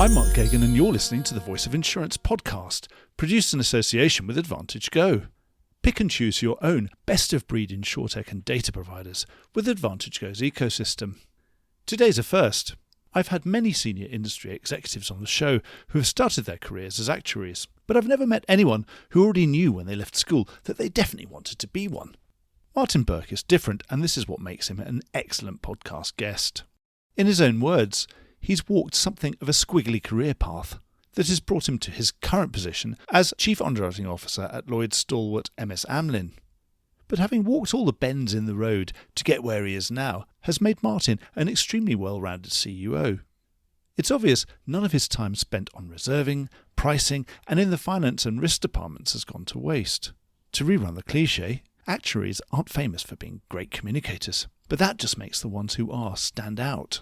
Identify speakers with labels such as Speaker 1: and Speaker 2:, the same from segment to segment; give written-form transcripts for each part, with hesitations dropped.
Speaker 1: I'm Mark Gagan and you're listening to the Voice of Insurance podcast, produced in association with Advantage Go. Pick and choose your own best-of-breed insurtech and data providers with Advantage Go's ecosystem. Today's a first. I've had many senior industry executives on the show who have started their careers as actuaries, but I've never met anyone who already knew when they left school that they definitely wanted to be one. Martin Burke is different, and this is what makes him an excellent podcast guest. In his own words, he's walked something of a squiggly career path that has brought him to his current position as Chief Underwriting Officer at Lloyd's stalwart MS Amlin. But having walked all the bends in the road to get where he is now has made Martin an extremely well-rounded CUO. It's obvious none of his time spent on reserving, pricing, and in the finance and risk departments has gone to waste. To rerun the cliché, actuaries aren't famous for being great communicators, but that just makes the ones who are stand out.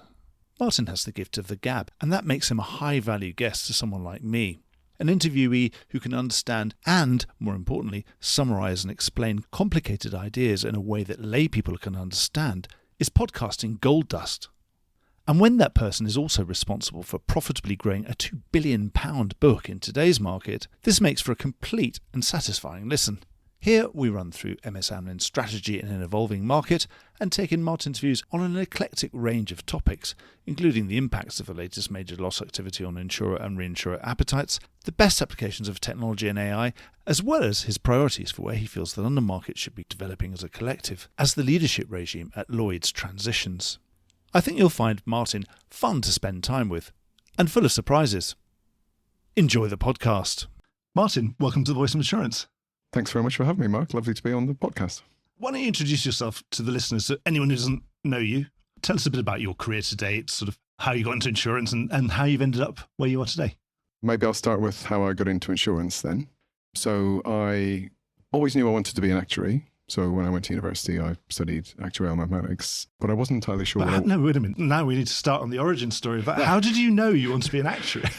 Speaker 1: Martin has the gift of the gab, and that makes him a high-value guest to someone like me, an interviewee who can understand and, more importantly, summarise and explain complicated ideas in a way that lay people can understand is podcasting gold dust. And when that person is also responsible for profitably growing a £2 billion book in today's market, this makes for a complete and satisfying listen. Here we run through MS Amlin's strategy in an evolving market and take in Martin's views on an eclectic range of topics, including the impacts of the latest major loss activity on insurer and reinsurer appetites, the best applications of technology and AI, as well as his priorities for where he feels the London market should be developing as a collective, as the leadership regime at Lloyd's transitions. I think you'll find Martin fun to spend time with, and full of surprises. Enjoy the podcast. Martin, welcome to the Voice of Insurance.
Speaker 2: Thanks very much for having me, Mark. Lovely to be on the podcast.
Speaker 1: Why don't you introduce yourself to the listeners, so anyone who doesn't know you? Tell us a bit about your career to date, sort of how you got into insurance and how you've ended up where you are today.
Speaker 2: Maybe I'll start with how I got into insurance then. So I always knew I wanted to be an actuary. So when I went to university, I studied actuarial mathematics, but I wasn't entirely sure.
Speaker 1: No, wait a minute. Now we need to start on the origin story of that. How did you know you want to be an actuary?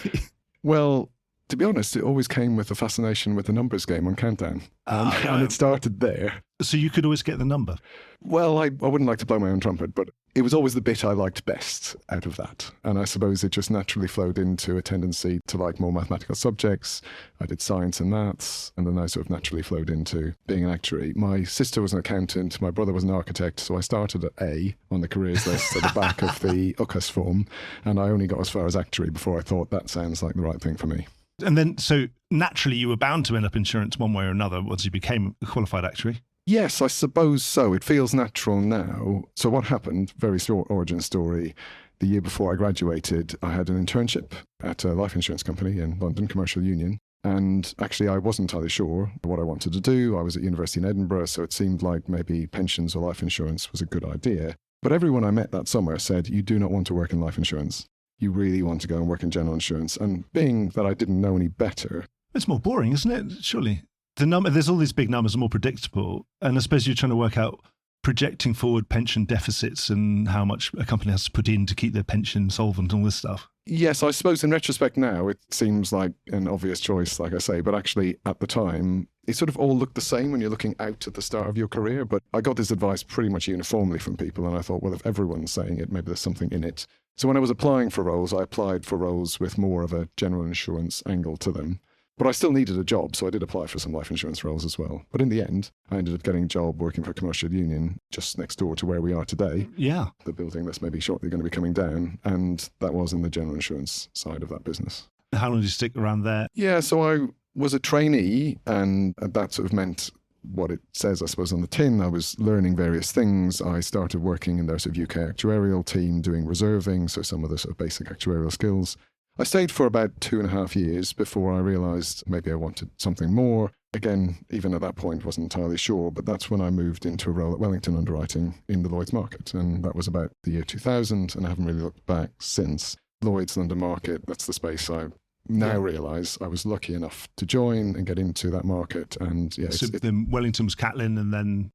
Speaker 2: Well, to be honest, it always came with a fascination with the numbers game on Countdown. And it started there.
Speaker 1: So you could always get the number?
Speaker 2: Well, I wouldn't like to blow my own trumpet, but it was always the bit I liked best out of that. And I suppose it just naturally flowed into a tendency to like more mathematical subjects. I did science and maths, and then I sort of naturally flowed into being an actuary. My sister was an accountant, my brother was an architect, so I started at A on the careers list at the back of the UCAS form, and I only got as far as actuary before I thought that sounds like the right thing for me.
Speaker 1: And then, so naturally you were bound to end up insurance one way or another once you became a qualified actuary?
Speaker 2: Yes, I suppose so. It feels natural now. So what happened, very short origin story, the year before I graduated, I had an internship at a life insurance company in London, Commercial Union. And actually, I wasn't entirely sure what I wanted to do. I was at university in Edinburgh, so it seemed like maybe pensions or life insurance was a good idea. But everyone I met that summer said, you do not want to work in life insurance. You really want to go and work in general insurance. And being that I didn't know any better.
Speaker 1: It's more boring, isn't it? Surely. There's all these big numbers are more predictable. And I suppose you're trying to work out projecting forward pension deficits and how much a company has to put in to keep their pension solvent and all this stuff.
Speaker 2: Yes, I suppose in retrospect now, it seems like an obvious choice, like I say. But actually, at the time, it sort of all looked the same when you're looking out at the start of your career. But I got this advice pretty much uniformly from people. And I thought, well, if everyone's saying it, maybe there's something in it. So when I was applying for roles, I applied for roles with more of a general insurance angle to them. But I still needed a job, so I did apply for some life insurance roles as well. But in the end, I ended up getting a job working for a commercial union just next door to where we are today.
Speaker 1: Yeah.
Speaker 2: The building that's maybe shortly going to be coming down. And that was in the general insurance side of that business.
Speaker 1: How long did you stick around there?
Speaker 2: Yeah, so I was a trainee, and that sort of meant what it says, I suppose, on the tin. I was learning various things. I started working in their sort of UK actuarial team, doing reserving, so some of the sort of basic actuarial skills. I stayed for about 2.5 years before I realised maybe I wanted something more. Again, even at that point, wasn't entirely sure, but that's when I moved into a role at Wellington Underwriting in the Lloyd's market, and that was about the year 2000, and I haven't really looked back since. Lloyd's London market, that's the space I now realise I was lucky enough to join and get into that market. And yeah,
Speaker 1: so then Wellington was Catlin, and then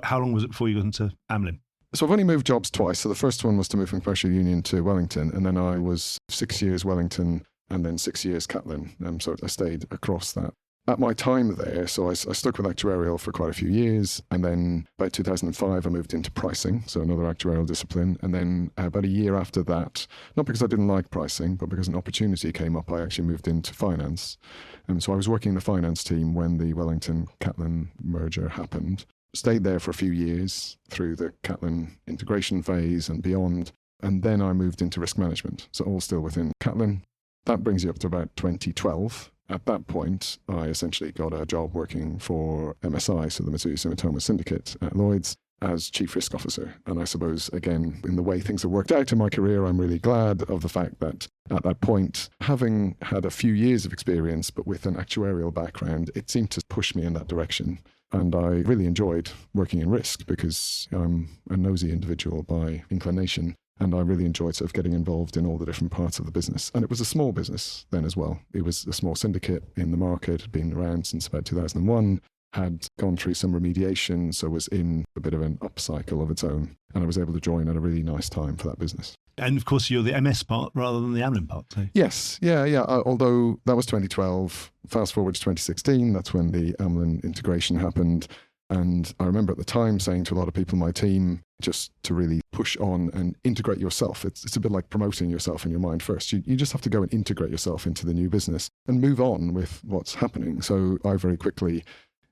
Speaker 1: how long was it before you got into Amlin?
Speaker 2: So I've only moved jobs twice. So the first one was to move from Commercial Union to Wellington, and then I was 6 years Wellington and then 6 years Catlin. So I stayed across that. At my time there, so I stuck with actuarial for quite a few years, and then by 2005 I moved into pricing, so another actuarial discipline, and then about a year after that, not because I didn't like pricing, but because an opportunity came up, I actually moved into finance. And so I was working in the finance team when the Wellington-Catlin merger happened. Stayed there for a few years through the Catlin integration phase and beyond, and then I moved into risk management, so all still within Catlin. That brings you up to about 2012. At that point, I essentially got a job working for MSI, so the Mitsui Sumitomo Syndicate at Lloyd's, as Chief Risk Officer. And I suppose, again, in the way things have worked out in my career, I'm really glad of the fact that at that point, having had a few years of experience, but with an actuarial background, it seemed to push me in that direction. And I really enjoyed working in risk because I'm a nosy individual by inclination. And I really enjoyed sort of getting involved in all the different parts of the business. And it was a small business then as well. It was a small syndicate in the market, had been around since about 2001, had gone through some remediation, so was in a bit of an upcycle of its own. And I was able to join at a really nice time for that business.
Speaker 1: And of course, you're the MS part rather than the Amlin part. So.
Speaker 2: Yes, yeah. Although that was 2012, fast forward to 2016, that's when the Amlin integration happened. And I remember at the time saying to a lot of people in my team, just to really push on and integrate yourself. It's a bit like promoting yourself in your mind first. You just have to go and integrate yourself into the new business and move on with what's happening. So I very quickly,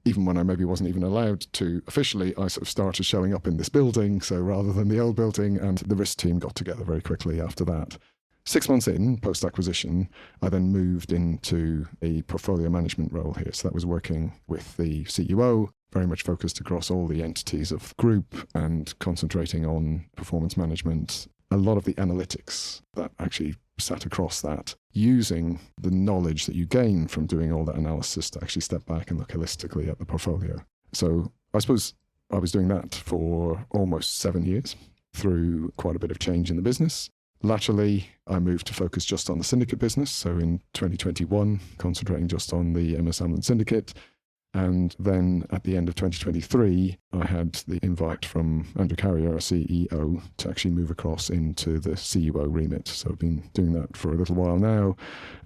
Speaker 2: even when I maybe wasn't even allowed to officially, I sort of started showing up in this building. So rather than the old building, and the risk team got together very quickly after that. 6 months in, post-acquisition, I then moved into a portfolio management role here. So that was working with the CUO, very much focused across all the entities of the group and concentrating on performance management. A lot of the analytics that actually sat across that, using the knowledge that you gain from doing all that analysis to actually step back and look holistically at the portfolio. So I suppose I was doing that for almost 7 years through quite a bit of change in the business. Laterally, I moved to focus just on the syndicate business. So in 2021, concentrating just on the MS Amlin syndicate. And then at the end of 2023, I had the invite from Andrew Carrier, our CEO, to actually move across into the CUO remit. So I've been doing that for a little while now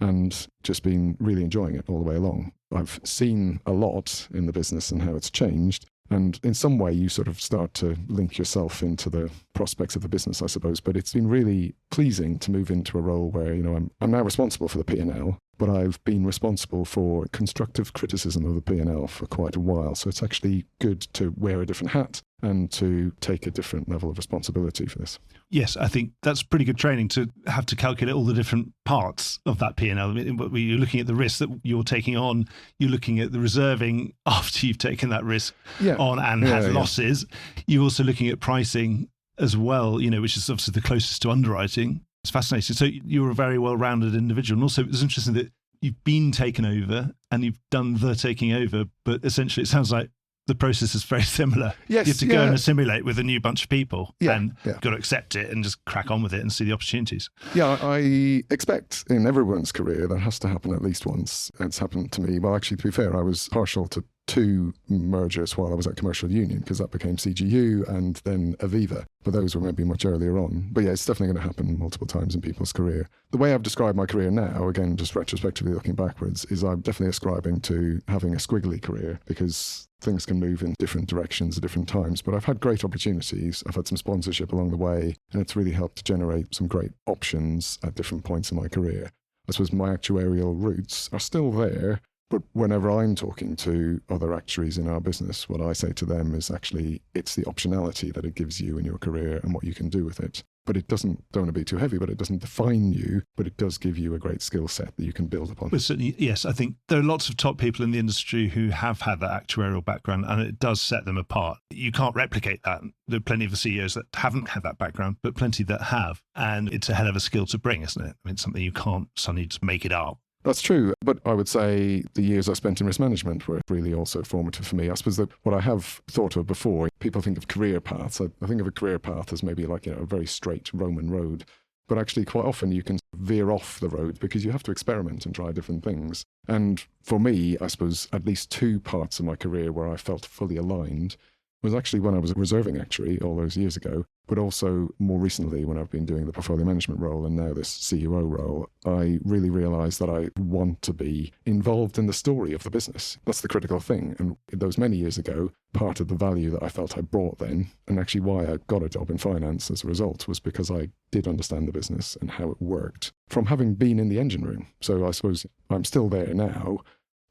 Speaker 2: and just been really enjoying it all the way along. I've seen a lot in the business and how it's changed. And in some way, you sort of start to link yourself into the prospects of the business, I suppose. But it's been really pleasing to move into a role where, I'm now responsible for the P&L, but I've been responsible for constructive criticism of the P&L for quite a while. So it's actually good to wear a different hat and to take a different level of responsibility for this.
Speaker 1: Yes, I think that's pretty good training to have to calculate all the different parts of that P&L. You're looking at the risk that you're taking on, you're looking at the reserving after you've taken that risk on and had losses. You're also looking at pricing as well, which is obviously the closest to underwriting. It's fascinating. So you're a very well-rounded individual. And also it's interesting that you've been taken over and you've done the taking over, but essentially it sounds like the process is very similar.
Speaker 2: Yes,
Speaker 1: you have to go and assimilate with a new bunch of people and
Speaker 2: you've
Speaker 1: got to accept it and just crack on with it and see the opportunities.
Speaker 2: Yeah, I expect in everyone's career that has to happen at least once. It's happened to me. Well, actually, to be fair, I was partial to 2 mergers while I was at Commercial Union because that became CGU and then Aviva. But those were maybe much earlier on. But yeah, it's definitely going to happen multiple times in people's career. The way I've described my career now, again, just retrospectively looking backwards, is I'm definitely ascribing to having a squiggly career because things can move in different directions at different times. But I've had great opportunities. I've had some sponsorship along the way, and it's really helped to generate some great options at different points in my career. I suppose my actuarial roots are still there. But whenever I'm talking to other actuaries in our business, what I say to them is actually it's the optionality that it gives you in your career and what you can do with it. But it don't want to be too heavy, but it doesn't define you, but it does give you a great skill set that you can build upon.
Speaker 1: Well, certainly, yes. I think there are lots of top people in the industry who have had that actuarial background and it does set them apart. You can't replicate that. There are plenty of the CEOs that haven't had that background, but plenty that have. And it's a hell of a skill to bring, isn't it? I mean, it's something you can't suddenly just make it up.
Speaker 2: That's true. But I would say the years I spent in risk management were really also formative for me. I suppose that what I have thought of before, people think of career paths. I think of a career path as maybe like, a very straight Roman road. But actually quite often you can veer off the road because you have to experiment and try different things. And for me, I suppose at least 2 parts of my career where I felt fully aligned was actually when I was a reserving actuary all those years ago, but also more recently when I've been doing the portfolio management role and now this CUO role, I really realised that I want to be involved in the story of the business. That's the critical thing. And those many years ago, part of the value that I felt I brought then, and actually why I got a job in finance as a result, was because I did understand the business and how it worked from having been in the engine room. So I suppose I'm still there now,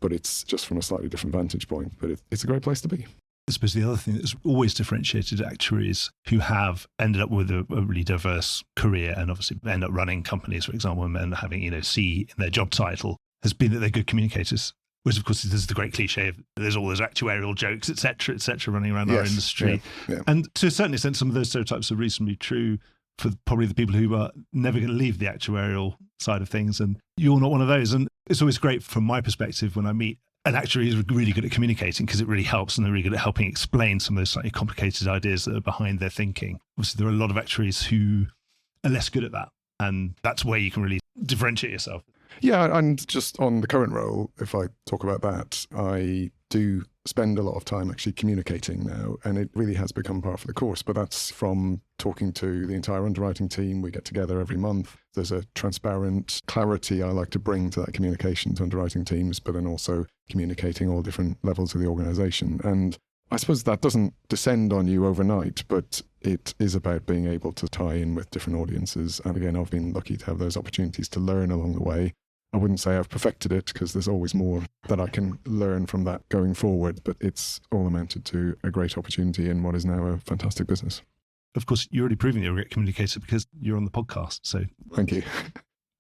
Speaker 2: but it's just from a slightly different vantage point. But it's a great place to be.
Speaker 1: I suppose the other thing that's always differentiated actuaries who have ended up with a really diverse career and obviously end up running companies, for example, and having, C in their job title, has been that they're good communicators. Whereas, of course, there's the great cliche of there's all those actuarial jokes, et cetera, running around our industry.
Speaker 2: Yeah.
Speaker 1: And to a certain extent, some of those stereotypes are reasonably true for probably the people who are never going to leave the actuarial side of things. And you're not one of those. And it's always great from my perspective when I meet an actuary who's really good at communicating, because it really helps, and they're really good at helping explain some of those slightly complicated ideas that are behind their thinking. Obviously, there are a lot of actuaries who are less good at that. And that's where you can really differentiate yourself.
Speaker 2: Yeah, and just on the current role, if I talk about that, I do spend a lot of time actually communicating now, and it really has become part of the course. But that's from talking to the entire underwriting team. We get together every month. There's a transparent clarity I like to bring to that communication to underwriting teams, but then also communicating all different levels of the organisation. And I suppose that doesn't descend on you overnight, but it is about being able to tie in with different audiences. And again, I've been lucky to have those opportunities to learn along the way. I wouldn't say I've perfected it, because there's always more that I can learn from that going forward, but it's all amounted to a great opportunity in what is now a fantastic business.
Speaker 1: Of course, you're already proving you're a great communicator because you're on the podcast. So
Speaker 2: thank you.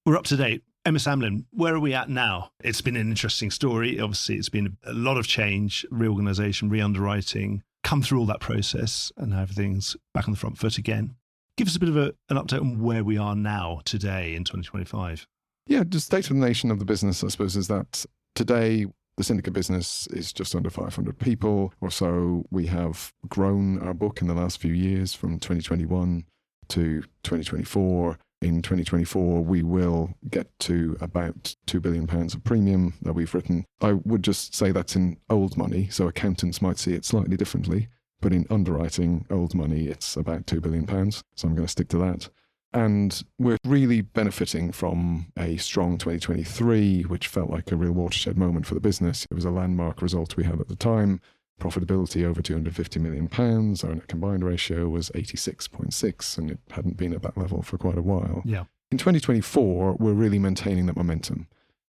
Speaker 1: We're up to date. MS Amlin, where are we at now? It's been an interesting story. Obviously, it's been a lot of change, reorganisation, re-underwriting, come through all that process, and now everything's back on the front foot again. Give us a bit of an update on where we are now, today, in 2025.
Speaker 2: Yeah, the state of the nation of the business, I suppose, is that today the syndicate business is just under 500 people or so. We have grown our book in the last few years from 2021 to 2024. In 2024, we will get to about £2 billion of premium that we've written. I would just say that's in old money, so accountants might see it slightly differently. But in underwriting old money, it's about £2 billion. So I'm going to stick to that. And we're really benefiting from a strong 2023, which felt like a real watershed moment for the business. It was a landmark result we had at the time. Profitability over £250 million. Our net combined ratio was 86.6, and it hadn't been at that level for quite a while.
Speaker 1: Yeah.
Speaker 2: In 2024, we're really maintaining that momentum.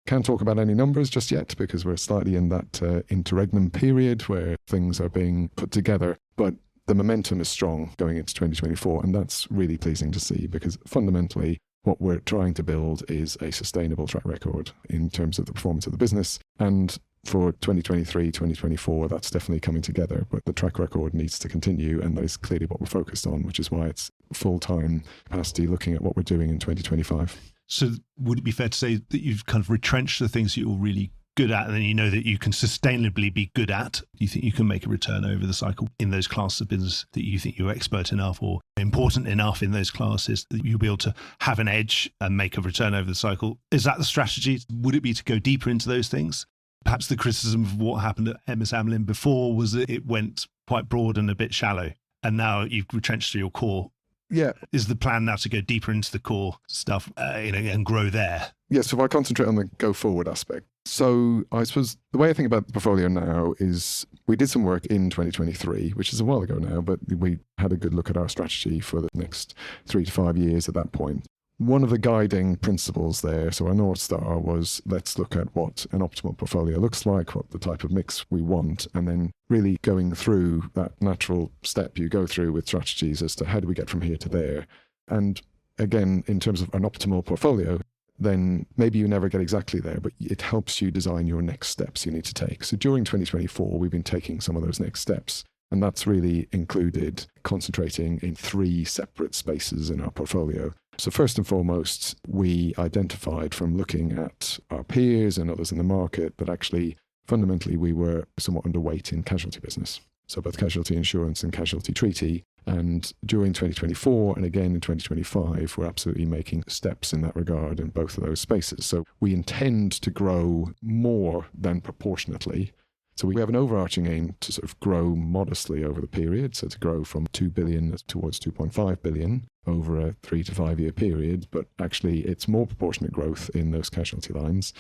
Speaker 2: Can't talk about any numbers just yet because we're slightly in that interregnum period where things are being put together. But the momentum is strong going into 2024, and that's really pleasing to see, because fundamentally what we're trying to build is a sustainable track record in terms of the performance of the business. And for 2023, 2024, that's definitely coming together, but the track record needs to continue, and that is clearly what we're focused on, which is why it's full-time capacity looking at what we're doing in 2025.
Speaker 1: So would it be fair to say that you've kind of retrenched the things that you're really good at, and then you know that you can sustainably be good at? Do you think you can make a return over the cycle in those classes of business that you think you're expert enough or important enough in those classes that you'll be able to have an edge and make a return over the cycle? Is that the strategy? Would it be to go deeper into those things? Perhaps the criticism of what happened at MS Amlin before was that it went quite broad and a bit shallow, and now you've retrenched to your core.
Speaker 2: Yeah.
Speaker 1: Is the plan now to go deeper into the core stuff and grow there?
Speaker 2: Yes, so if I concentrate on the go-forward aspect. So I suppose the way I think about the portfolio now is we did some work in 2023, which is a while ago now, but we had a good look at our strategy for the next 3 to 5 years at that point. One of the guiding principles there, so our North Star, was let's look at what an optimal portfolio looks like, what the type of mix we want, and then really going through that natural step you go through with strategies as to how do we get from here to there. And again, in terms of an optimal portfolio, then maybe you never get exactly there, but it helps you design your next steps you need to take. So during 2024, we've been taking some of those next steps. And that's really included concentrating in 3 separate spaces in our portfolio. So first and foremost, we identified from looking at our peers and others in the market that actually fundamentally we were somewhat underweight in casualty business. So both casualty insurance and casualty treaty. And during 2024 and again in 2025, we're absolutely making steps in that regard in both of those spaces. So we intend to grow more than proportionately So we have an overarching aim to sort of grow modestly over the period, so to grow from 2 billion towards 2.5 billion over a 3 to 5 year period, but actually it's more proportionate growth in those casualty lines.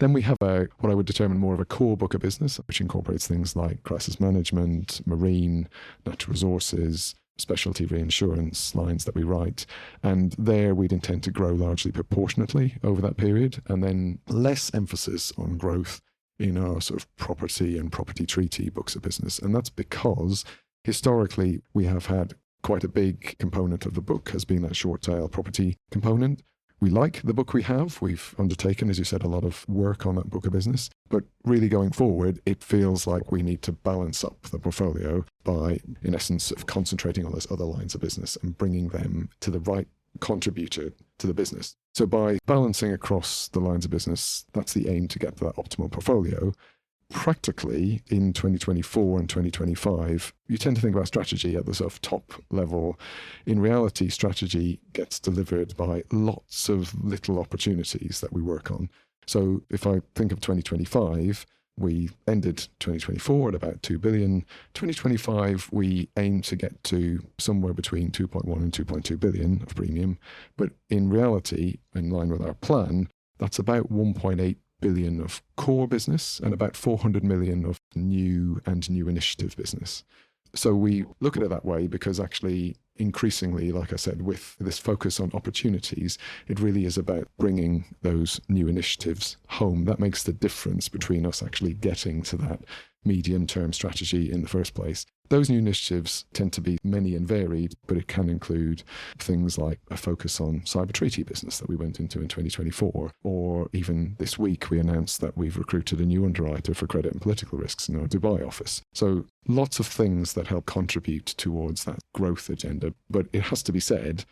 Speaker 2: Then we have what I would determine more of a core book of business, which incorporates things like crisis management, marine, natural resources, specialty reinsurance lines that we write. And there we'd intend to grow largely proportionately over that period, and then less emphasis on growth in our sort of property and property treaty books of business. And that's because historically we have had quite a big component of the book has been that short tail property component. We like the book we have. We've undertaken, as you said, a lot of work on that book of business. But really going forward, it feels like we need to balance up the portfolio by, in essence, sort of concentrating on those other lines of business and bringing them to the right contributor to the business. So by balancing across the lines of business, that's the aim to get to that optimal portfolio. Practically, in 2024 and 2025, you tend to think about strategy at the sort of top level. In reality, strategy gets delivered by lots of little opportunities that we work on. So if I think of 2025, we ended 2024 at about 2 billion. 2025, we aim to get to somewhere between 2.1 and 2.2 billion of premium. But in reality, in line with our plan, that's about 1.8 billion of core business and about 400 million of new initiative business. So we look at it that way because actually increasingly, like I said, with this focus on opportunities, it really is about bringing those new initiatives home. That makes the difference between us actually getting to that medium-term strategy in the first place. Those new initiatives tend to be many and varied, but it can include things like a focus on cyber treaty business that we went into in 2024, or even this week we announced that we've recruited a new underwriter for credit and political risks in our Dubai office. So lots of things that help contribute towards that growth agenda, but it has to be said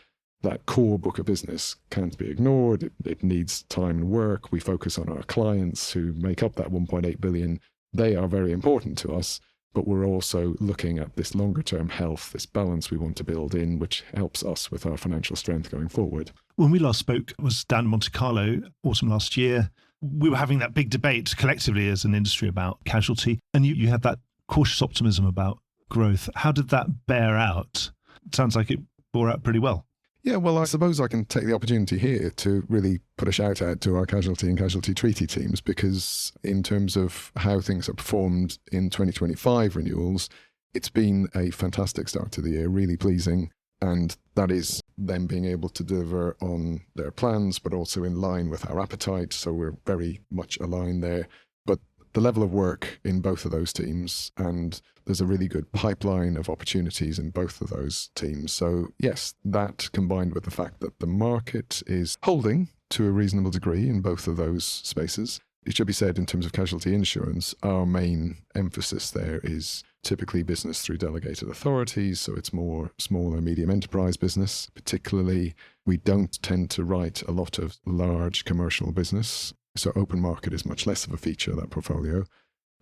Speaker 2: that core book of business can't be ignored. It needs time and work. We focus on our clients who make up that 1.8 billion. They are very important to us, but we're also looking at this longer term health, this balance we want to build in, which helps us with our financial strength going forward.
Speaker 1: When we last spoke, it was down in Monte Carlo, autumn last year. We were having that big debate collectively as an industry about casualty, and you had that cautious optimism about growth. How did that bear out? It sounds like it bore out pretty well.
Speaker 2: Yeah, well, I suppose I can take the opportunity here to really put a shout out to our casualty and casualty treaty teams, because in terms of how things have performed in 2025 renewals, it's been a fantastic start to the year, really pleasing. And that is them being able to deliver on their plans, but also in line with our appetite. So we're very much aligned there. But the level of work in both of those teams, and there's a really good pipeline of opportunities in both of those teams. So yes, that combined with the fact that the market is holding to a reasonable degree in both of those spaces. It should be said in terms of casualty insurance, our main emphasis there is typically business through delegated authorities. So it's more small and medium enterprise business. Particularly, we don't tend to write a lot of large commercial business. So open market is much less of a feature of that portfolio,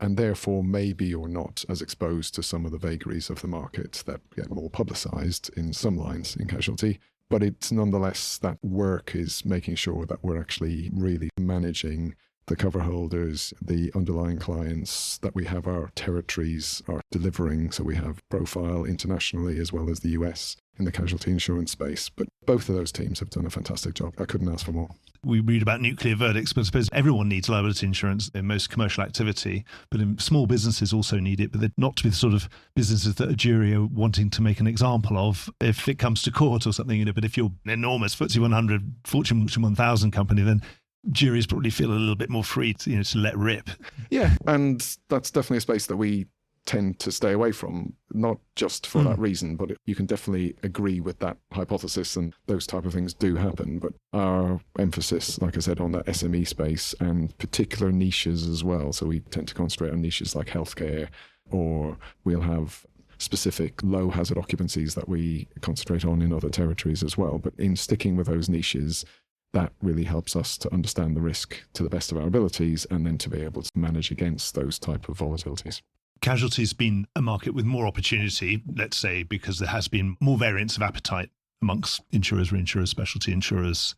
Speaker 2: and therefore maybe you're not as exposed to some of the vagaries of the market that get more publicised in some lines in casualty. But it's nonetheless that work is making sure that we're actually really managing the cover holders, the underlying clients, that we have our territories are delivering. So we have profile internationally as well as the US in the casualty insurance space. But both of those teams have done a fantastic job. I couldn't ask for more.
Speaker 1: We read about nuclear verdicts, but I suppose everyone needs liability insurance in most commercial activity. But in small businesses also need it, but they're not to be the sort of businesses that a jury are wanting to make an example of if it comes to court or something. But if you're an enormous FTSE 100, Fortune 1000 company, then juries probably feel a little bit more free to let rip.
Speaker 2: Yeah, and that's definitely a space that we tend to stay away from, not just for that reason, but you can definitely agree with that hypothesis, and those type of things do happen. But our emphasis, like I said, on that SME space and particular niches as well. So we tend to concentrate on niches like healthcare, or we'll have specific low hazard occupancies that we concentrate on in other territories as well. But in sticking with those niches, that really helps us to understand the risk to the best of our abilities and then to be able to manage against those type of volatilities.
Speaker 1: Casualty's been a market with more opportunity, let's say, because there has been more variance of appetite amongst insurers, reinsurers, specialty insurers.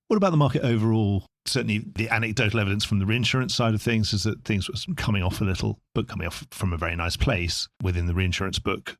Speaker 1: What about the market overall? Certainly the anecdotal evidence from the reinsurance side of things is that things were coming off a little, but coming off from a very nice place within the reinsurance book.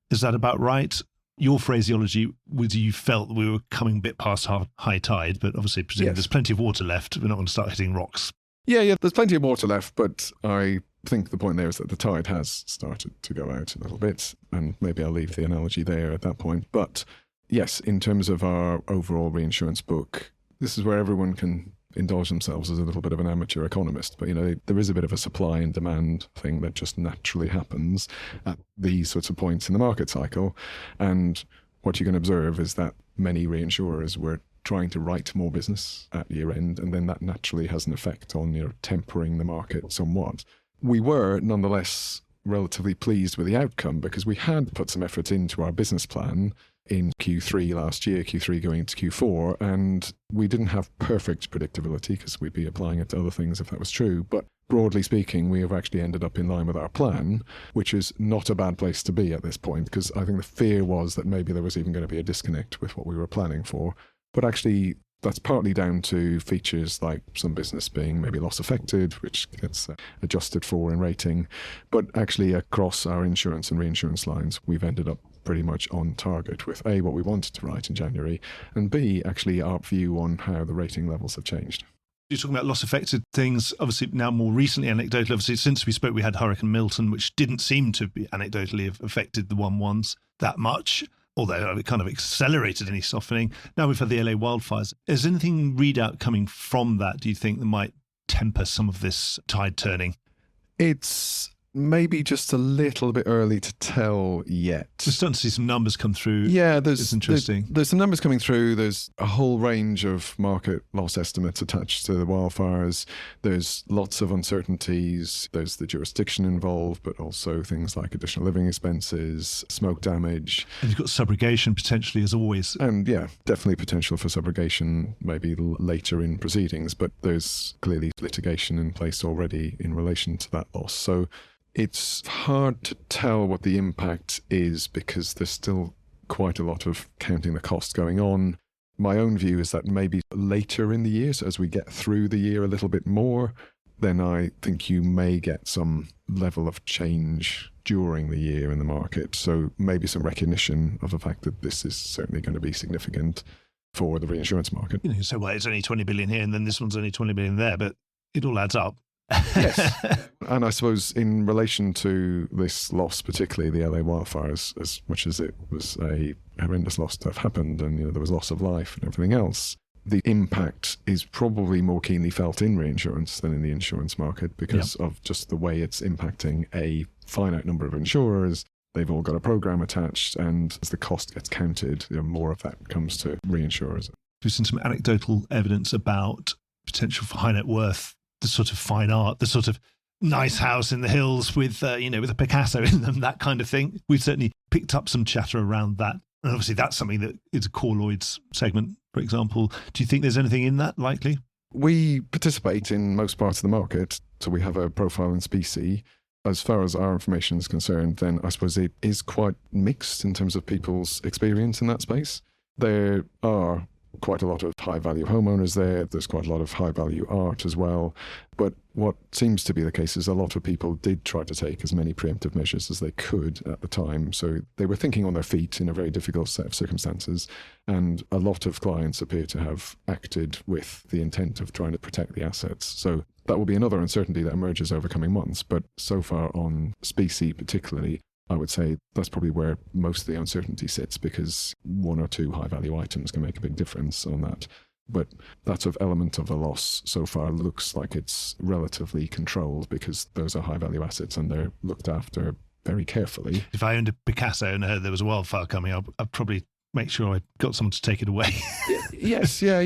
Speaker 1: Is that about right? Your phraseology was you felt that we were coming a bit past high tide, but obviously presumably there's plenty of water left. We're not going to start hitting rocks.
Speaker 2: Yeah, there's plenty of water left, but I think the point there is that the tide has started to go out a little bit, and maybe I'll leave the analogy there at that point. But yes, in terms of our overall reinsurance book, this is where everyone can indulge themselves as a little bit of an amateur economist. But, there is a bit of a supply and demand thing that just naturally happens at these sorts of points in the market cycle. And what you can observe is that many reinsurers were trying to write more business at year end, and then that naturally has an effect on tempering the market somewhat. We were nonetheless relatively pleased with the outcome because we had put some effort into our business plan in Q3 last year, Q3 going into Q4, and we didn't have perfect predictability because we'd be applying it to other things if that was true. But broadly speaking, we have actually ended up in line with our plan, which is not a bad place to be at this point, because I think the fear was that maybe there was even going to be a disconnect with what we were planning for. But actually, that's partly down to features like some business being maybe loss affected, which gets adjusted for in rating. But actually, across our insurance and reinsurance lines, we've ended up pretty much on target with A, what we wanted to write in January, and B, actually our view on how the rating levels have changed.
Speaker 1: You're talking about loss affected things, obviously now more recently anecdotal. Obviously, since we spoke, we had Hurricane Milton, which didn't seem to be anecdotally have affected the 1/1s that much, although it kind of accelerated any softening. Now we've had the LA wildfires. Is anything readout coming from that, do you think, that might temper some of this tide turning?
Speaker 2: It's maybe just a little bit early to tell yet.
Speaker 1: We're starting to see some numbers come through.
Speaker 2: Yeah,
Speaker 1: it's interesting.
Speaker 2: There's some numbers coming through. There's a whole range of market loss estimates attached to the wildfires. There's lots of uncertainties. There's the jurisdiction involved, but also things like additional living expenses, smoke damage.
Speaker 1: And you've got subrogation potentially, as always.
Speaker 2: And yeah, definitely potential for subrogation maybe later in proceedings, but there's clearly litigation in place already in relation to that loss. So it's hard to tell what the impact is because there's still quite a lot of counting the cost going on. My own view is that maybe later in the year, so as we get through the year a little bit more, then I think you may get some level of change during the year in the market. So maybe some recognition of the fact that this is certainly going to be significant for the reinsurance market.
Speaker 1: You say, well, it's only 20 billion here and then this one's only 20 billion there, but it all adds up.
Speaker 2: Yes. And I suppose in relation to this loss, particularly the LA wildfires, as much as it was a horrendous loss to have happened and there was loss of life and everything else, the impact is probably more keenly felt in reinsurance than in the insurance market because of just the way it's impacting a finite number of insurers. They've all got a program attached, and as the cost gets counted, more of that comes to reinsurers.
Speaker 1: We've seen some anecdotal evidence about potential for high net worth, the sort of fine art, the sort of nice house in the hills with, with a Picasso in them, that kind of thing. We've certainly picked up some chatter around that. And obviously that's something that is a core Lloyd's segment, for example. Do you think there's anything in that likely?
Speaker 2: We participate in most parts of the market. So we have a profile in specie. As far as our information is concerned, then I suppose it is quite mixed in terms of people's experience in that space. There are quite a lot of high-value homeowners there. There's quite a lot of high-value art as well. But what seems to be the case is a lot of people did try to take as many preemptive measures as they could at the time. So they were thinking on their feet in a very difficult set of circumstances. And a lot of clients appear to have acted with the intent of trying to protect the assets. So that will be another uncertainty that emerges over coming months. But so far on specie particularly, I would say that's probably where most of the uncertainty sits because one or two high-value items can make a big difference on that. But that sort of element of the loss so far looks like it's relatively controlled because those are high-value assets and they're looked after very carefully.
Speaker 1: If I owned a Picasso and heard there was a wildfire coming up, I'd probably make sure I got someone to take it away.
Speaker 2: Yes, yeah.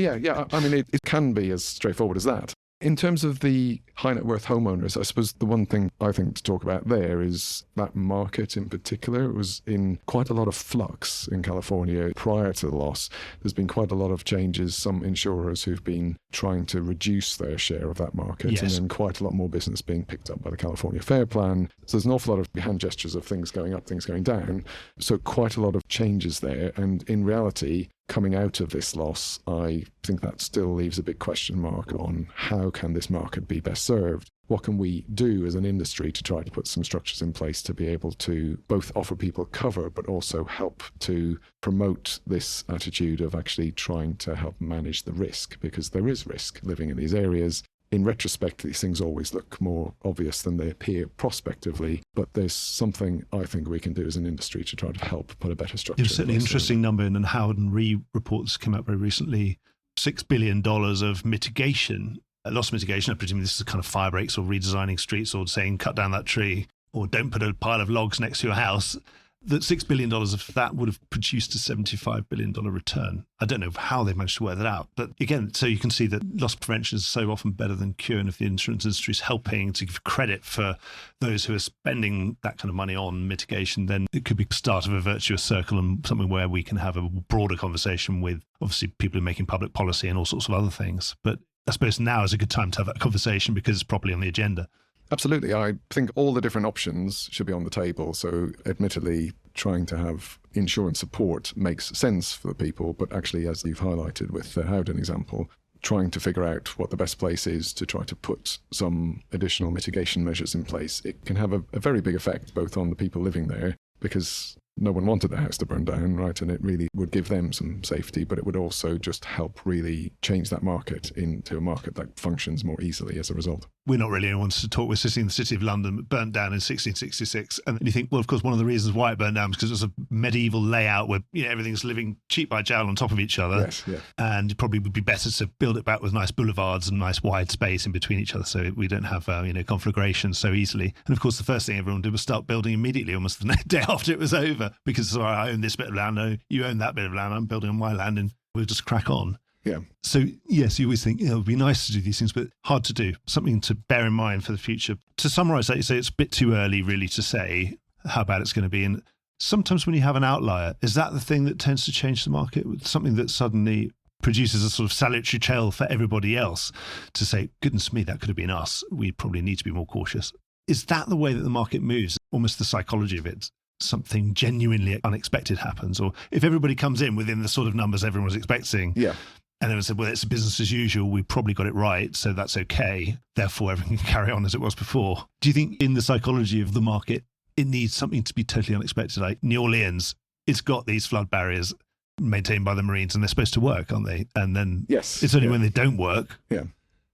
Speaker 2: I mean, it can be as straightforward as that. In terms of the high net worth homeowners, I suppose the one thing I think to talk about there is that market in particular. It was in quite a lot of flux in California prior to the loss. There's been quite a lot of changes, some insurers who've been trying to reduce their share of that market, yes. And then quite a lot more business being picked up by the California Fair Plan. So there's an awful lot of hand gestures of things going up, things going down. So quite a lot of changes there. And in reality, coming out of this loss, I think that still leaves a big question mark on how can this market be best served? What can we do as an industry to try to put some structures in place to be able to both offer people cover, but also help to promote this attitude of actually trying to help manage the risk, because there is risk living in these areas. In retrospect, these things always look more obvious than they appear prospectively, but there's something I think we can do as an industry to try to help put a better structure in place.
Speaker 1: It's certainly an interesting number, and Howard and Ree reports came out very recently, $6 billion of mitigation, loss mitigation. I presume this is kind of fire breaks or redesigning streets or saying cut down that tree or don't put a pile of logs next to your house. That $6 billion of that would have produced a $75 billion return. I don't know how they managed to work that out. But again, so you can see that loss prevention is so often better than cure. And if the insurance industry is helping to give credit for those who are spending that kind of money on mitigation, then it could be the start of a virtuous circle and something where we can have a broader conversation with obviously people who are making public policy and all sorts of other things. But I suppose now is a good time to have that conversation because it's properly on the agenda.
Speaker 2: Absolutely. I think all the different options should be on the table. So admittedly, trying to have insurance support makes sense for the people, but actually, as you've highlighted with the Howden example, trying to figure out what the best place is to try to put some additional mitigation measures in place, it can have a very big effect both on the people living there, because no one wanted the house to burn down, right? And it really would give them some safety, but it would also just help really change that market into a market that functions more easily as a result.
Speaker 1: We're not really anyone to talk. We're sitting in the city of London, burnt down in 1666. And you think, well, of course, one of the reasons why it burnt down was because it was a medieval layout where everything's living cheek by jowl on top of each other.
Speaker 2: Yes, yeah.
Speaker 1: And it probably would be better to build it back with nice boulevards and nice wide space in between each other so we don't have, conflagration so easily. And of course, the first thing everyone did was start building immediately, almost the day after it was over, because sorry, I own this bit of land, no, you own that bit of land, I'm building on my land, and we'll just crack on.
Speaker 2: Yeah.
Speaker 1: So, yes, you always think, it would be nice to do these things, but hard to do. Something to bear in mind for the future. To summarise that, you say it's a bit too early, really, to say how bad it's going to be. And sometimes when you have an outlier, is that the thing that tends to change the market? Something that suddenly produces a sort of salutary tale for everybody else to say, goodness me, that could have been us. We probably need to be more cautious. Is that the way that the market moves? Almost the psychology of it? Something genuinely unexpected happens, or if everybody comes in within the sort of numbers everyone was expecting, and everyone said, well, it's business as usual, we probably got it right, so that's okay, therefore everything can carry on as it was before. Do you think in the psychology of the market, it needs something to be totally unexpected? Like New Orleans, it's got these flood barriers maintained by the Marines, and they're supposed to work, aren't they? And then it's only when they don't work that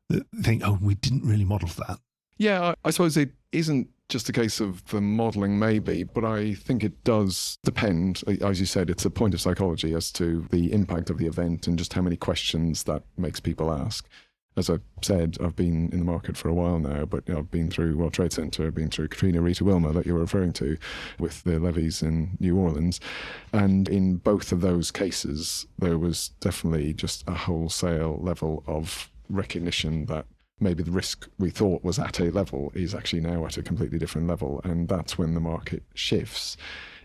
Speaker 1: they think, oh, we didn't really model that.
Speaker 2: Yeah, I suppose it isn't just a case of the modelling maybe, but I think it does depend. As you said, it's a point of psychology as to the impact of the event and just how many questions that makes people ask. As I said, I've been in the market for a while now, but I've been through World Trade Center, I've been through Katrina, Rita, Wilma that you were referring to with the levees in New Orleans. And in both of those cases, there was definitely just a wholesale level of recognition that maybe the risk we thought was at a level is actually now at a completely different level. And that's when the market shifts.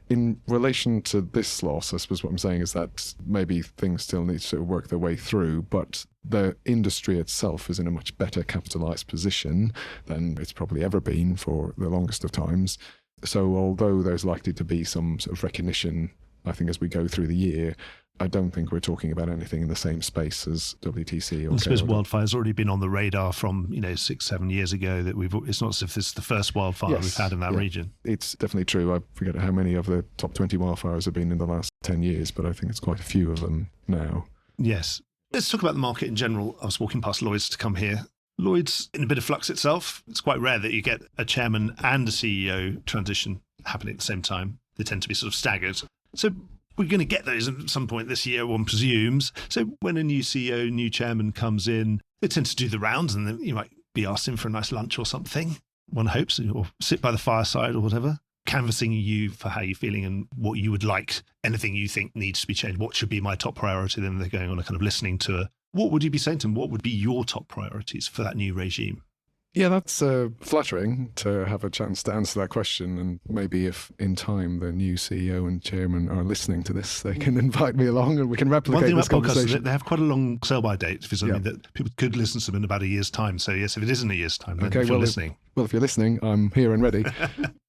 Speaker 2: In relation to this loss, I suppose what I'm saying is that maybe things still need to work their way through, but the industry itself is in a much better capitalized position than it's probably ever been for the longest of times. So although there's likely to be some sort of recognition, I think, as we go through the year, I don't think we're talking about anything in the same space as WTC. Or
Speaker 1: I suppose wildfire's already been on the radar from 6-7 years ago. That it's not as if this is the first wildfire we've had in that region. It's
Speaker 2: definitely true. I forget how many of the top 20 wildfires have been in the last 10 years, but I think it's quite a few of them now.
Speaker 1: Yes. Let's talk about the market in general. I was walking past Lloyd's to come here. Lloyd's in a bit of flux itself. It's quite rare that you get a chairman and a CEO transition happening at the same time. They tend to be sort of staggered. So we're going to get those at some point this year, one presumes. So when a new CEO, new chairman comes in, they tend to do the rounds, and then you might be asking for a nice lunch or something, one hopes, or sit by the fireside or whatever, canvassing you for how you're feeling and what you would like, anything you think needs to be changed. What should be my top priority? Then they're going on a kind of listening tour. What would you be saying to them? What would be your top priorities for that new regime?
Speaker 2: Yeah, that's flattering to have a chance to answer that question. And maybe if in time the new CEO and chairman are listening to this, they can invite me along and we can replicate this conversation. One thing about podcasts is
Speaker 1: they have quite a long sell-by date for something that people could listen to them in about a year's time. So yes, if it isn't a year's time, then if you're listening.
Speaker 2: If you're listening, I'm here and ready.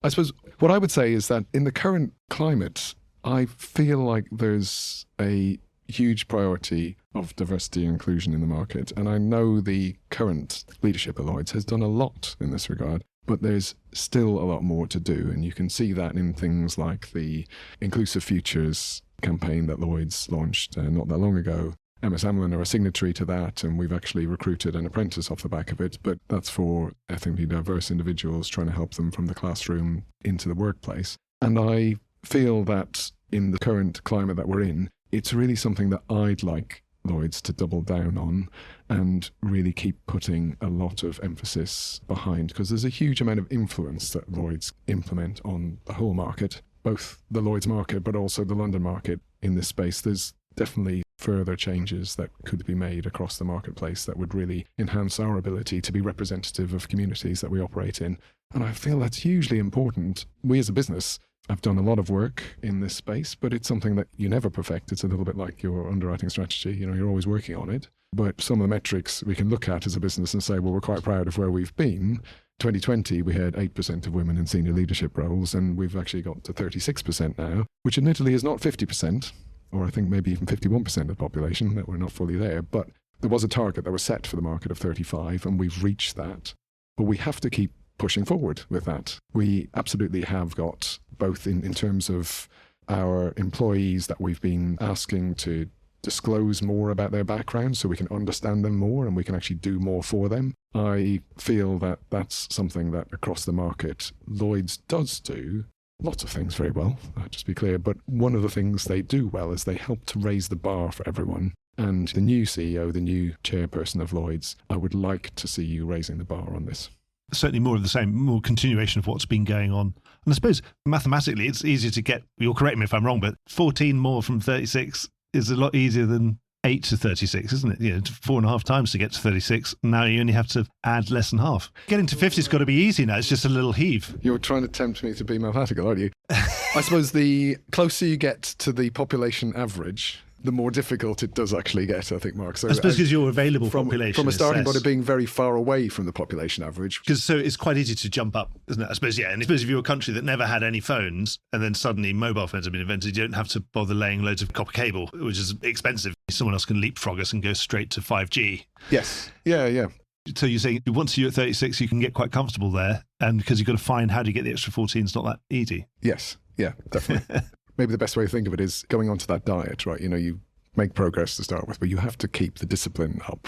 Speaker 2: I suppose what I would say is that in the current climate, I feel like there's a huge priority of diversity and inclusion in the market. And I know the current leadership at Lloyd's has done a lot in this regard, but there's still a lot more to do. And you can see that in things like the Inclusive Futures campaign that Lloyd's launched not that long ago. MS Amlin are a signatory to that, and we've actually recruited an apprentice off the back of it, but that's for ethnically diverse individuals, trying to help them from the classroom into the workplace. And I feel that in the current climate that we're in, it's really something that I'd like Lloyd's to double down on and really keep putting a lot of emphasis behind, because there's a huge amount of influence that Lloyd's implement on the whole market, both the Lloyd's market but also the London market in this space. There's definitely further changes that could be made across the marketplace that would really enhance our ability to be representative of communities that we operate in. And I feel that's hugely important. We as a business have done a lot of work in this space, but it's something that you never perfect. It's a little bit like your underwriting strategy. You're always working on it. But some of the metrics we can look at as a business and say, well, we're quite proud of where we've been. 2020, we had 8% of women in senior leadership roles, and we've actually got to 36% now, which admittedly is not 50%. Or I think maybe even 51% of the population, that we're not fully there. But there was a target that was set for the market of 35, and we've reached that. But we have to keep pushing forward with that. We absolutely have got, both in terms of our employees that we've been asking to disclose more about their background so we can understand them more and we can actually do more for them. I feel that that's something that across the market, Lloyd's does do lots of things very well, just be clear, but one of the things they do well is they help to raise the bar for everyone. And the new CEO, the new chairperson of Lloyd's, I would like to see you raising the bar on this.
Speaker 1: Certainly more of the same, more continuation of what's been going on. And I suppose mathematically it's easier to get, you'll correct me if I'm wrong, but 14 more from 36 is a lot easier than 8 to 36, isn't it? 4.5 times to get to 36. Now you only have to add less than half. Getting to 50 has got to be easy now. It's just a little heave.
Speaker 2: You're trying to tempt me to be mathematical, aren't you? I suppose the closer you get to the population average, the more difficult it does actually get, I think, Mark. So
Speaker 1: I suppose because your available population
Speaker 2: from a starting
Speaker 1: point
Speaker 2: of being very far away from the population average.
Speaker 1: Because so it's quite easy to jump up, isn't it? I suppose, yeah. And I suppose if you're a country that never had any phones and then suddenly mobile phones have been invented, you don't have to bother laying loads of copper cable, which is expensive. Someone else can leapfrog us and go straight to 5G.
Speaker 2: Yes. Yeah.
Speaker 1: So you're saying once you're at 36, you can get quite comfortable there. And because you've got to find how to get the extra 14 is not that easy.
Speaker 2: Yes. Yeah, definitely. Maybe the best way to think of it is going onto that diet, right? You make progress to start with, but you have to keep the discipline up.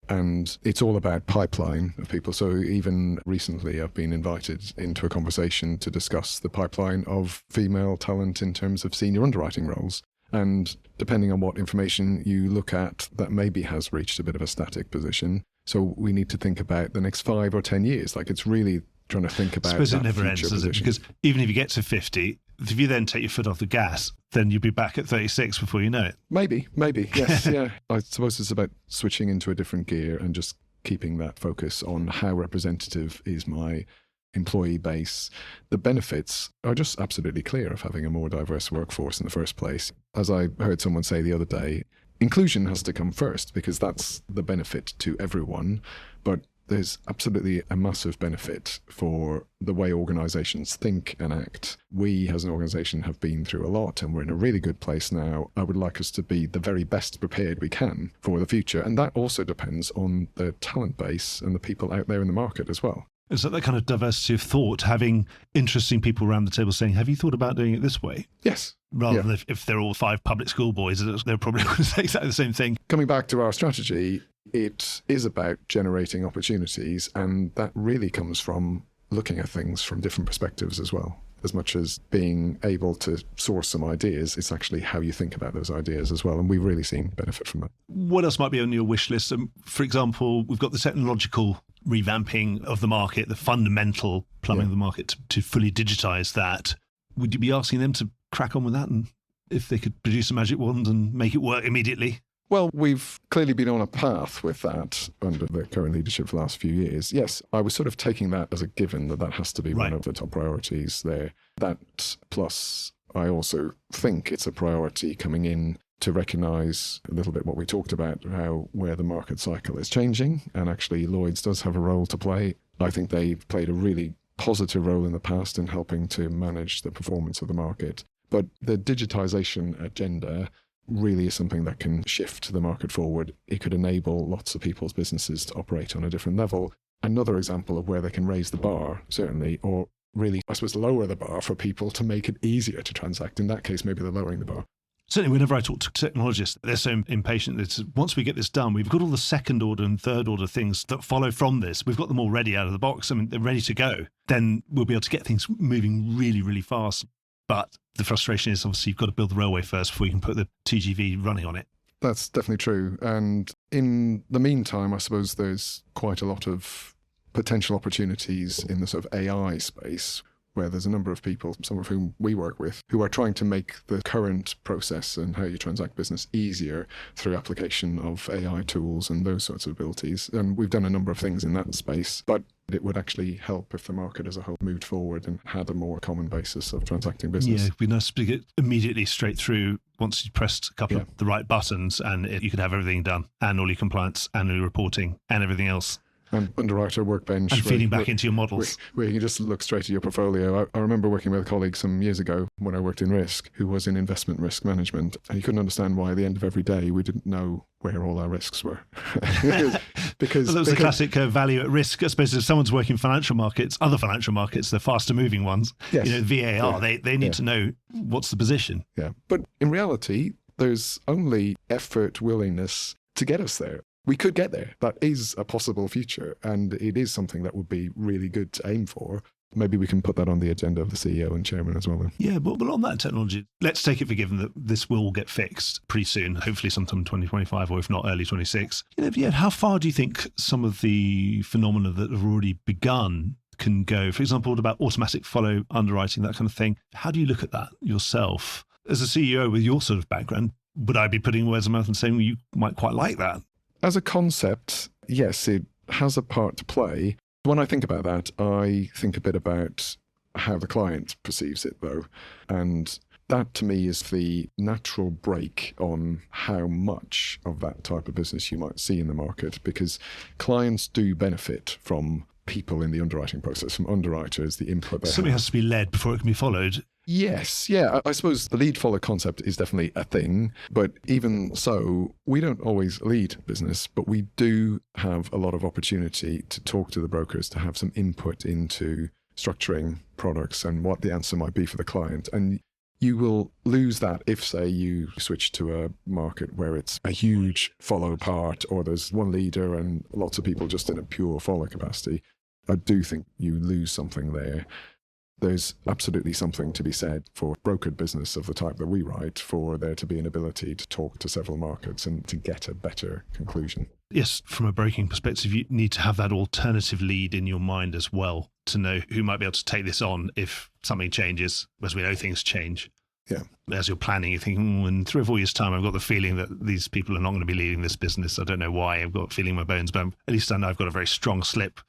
Speaker 2: And it's all about pipeline of people. So even recently, I've been invited into a conversation to discuss the pipeline of female talent in terms of senior underwriting roles. And depending on what information you look at, that maybe has reached a bit of a static position. So we need to think about the next 5 or 10 years. Like it's really trying to think about. I
Speaker 1: suppose it never ends, does it? Because even if you get to 50, if you then take your foot off the gas, then you'll be back at 36 before you know it.
Speaker 2: Maybe, yes, yeah. I suppose it's about switching into a different gear and just keeping that focus on how representative is my employee base. The benefits are just absolutely clear of having a more diverse workforce in the first place. As I heard someone say the other day, inclusion has to come first because that's the benefit to everyone, but there's absolutely a massive benefit for the way organizations think and act. We as an organization have been through a lot and we're in a really good place now. I would like us to be the very best prepared we can for the future. And that also depends on the talent base and the people out there in the market as well.
Speaker 1: Is that kind of diversity of thought, having interesting people around the table saying, have you thought about doing it this way?
Speaker 2: Yes.
Speaker 1: Rather than if they're all 5 public school boys, they're probably going to say exactly the same thing.
Speaker 2: Coming back to our strategy, it is about generating opportunities, and that really comes from looking at things from different perspectives as well. As much as being able to source some ideas, it's actually how you think about those ideas as well, and we've really seen benefit from that.
Speaker 1: What else might be on your wish list? For example, we've got the technological revamping of the market, the fundamental plumbing of the market to fully digitise that. Would you be asking them to crack on with that, and if they could produce a magic wand and make it work immediately?
Speaker 2: Well, we've clearly been on a path with that under the current leadership for the last few years. Yes, I was sort of taking that as a given that has to be one of the top priorities there. That plus, I also think it's a priority coming in to recognise a little bit what we talked about, where the market cycle is changing. And actually, Lloyd's does have a role to play. I think they've played a really positive role in the past in helping to manage the performance of the market. But the digitisation agenda really is something that can shift the market forward. It could enable lots of people's businesses to operate on a different level. Another example of where they can raise the bar, certainly, or really, I suppose, lower the bar for people to make it easier to transact. In that case, maybe they're lowering the bar.
Speaker 1: Certainly, whenever I talk to technologists, they're so impatient that once we get this done, we've got all the second order and third order things that follow from this. We've got them already out of the box. I mean, they're ready to go. Then we'll be able to get things moving really, really fast. But the frustration is obviously you've got to build the railway first before you can put the TGV running on it.
Speaker 2: That's definitely true. And in the meantime, I suppose there's quite a lot of potential opportunities in the sort of AI space, where there's a number of people, some of whom we work with, who are trying to make the current process and how you transact business easier through application of AI tools and those sorts of abilities. And we've done a number of things in that space, but it would actually help if the market as a whole moved forward and had a more common basis of transacting business.
Speaker 1: Yeah, it'd be nice to get immediately straight through once you pressed a couple of the right buttons, and you could have everything done, and all your compliance, and your reporting, and everything else.
Speaker 2: And underwriter workbench.
Speaker 1: And feeding back into your models.
Speaker 2: Where you can just look straight at your portfolio. I remember working with a colleague some years ago when I worked in risk, who was in investment risk management, and he couldn't understand why at the end of every day we didn't know where all our risks were. because
Speaker 1: that was the classic value at risk. I suppose if someone's working financial markets, other financial markets, the faster moving ones,
Speaker 2: yes.
Speaker 1: VAR, they need to know what's the position.
Speaker 2: Yeah. But in reality, there's only effort, willingness to get us there. We could get there. That is a possible future, and it is something that would be really good to aim for. Maybe we can put that on the agenda of the CEO and chairman as well. Then.
Speaker 1: Yeah, but on that technology, let's take it for given that this will get fixed pretty soon, hopefully sometime in 2025 or if not early 26. How far do you think some of the phenomena that have already begun can go? For example, what about automatic follow underwriting, that kind of thing? How do you look at that yourself? As a CEO with your sort of background, would I be putting words in my mouth and saying, well, you might quite like that?
Speaker 2: As a concept, yes, it has a part to play. When I think about that, I think a bit about how the client perceives it, though. And that, to me, is the natural break on how much of that type of business you might see in the market, because clients do benefit from people in the underwriting process, from underwriters, the input.
Speaker 1: Something has to be led before it can be followed.
Speaker 2: Yes, yeah. I suppose the lead follow concept is definitely a thing, but even so, we don't always lead business, but we do have a lot of opportunity to talk to the brokers, to have some input into structuring products and what the answer might be for the client. And you will lose that if, say, you switch to a market where it's a huge follow part, or there's one leader and lots of people just in a pure follow capacity. I do think you lose something there. There's absolutely something to be said for brokered business of the type that we write, for there to be an ability to talk to several markets and to get a better conclusion.
Speaker 1: Yes, from a broking perspective, you need to have that alternative lead in your mind as well to know who might be able to take this on if something changes, as we know things change.
Speaker 2: Yeah.
Speaker 1: As you're planning, you think, in 3 or 4 years' time, I've got the feeling that these people are not going to be leading this business. I don't know why. I've got a feeling in my bones, but at least I know I've got a very strong slip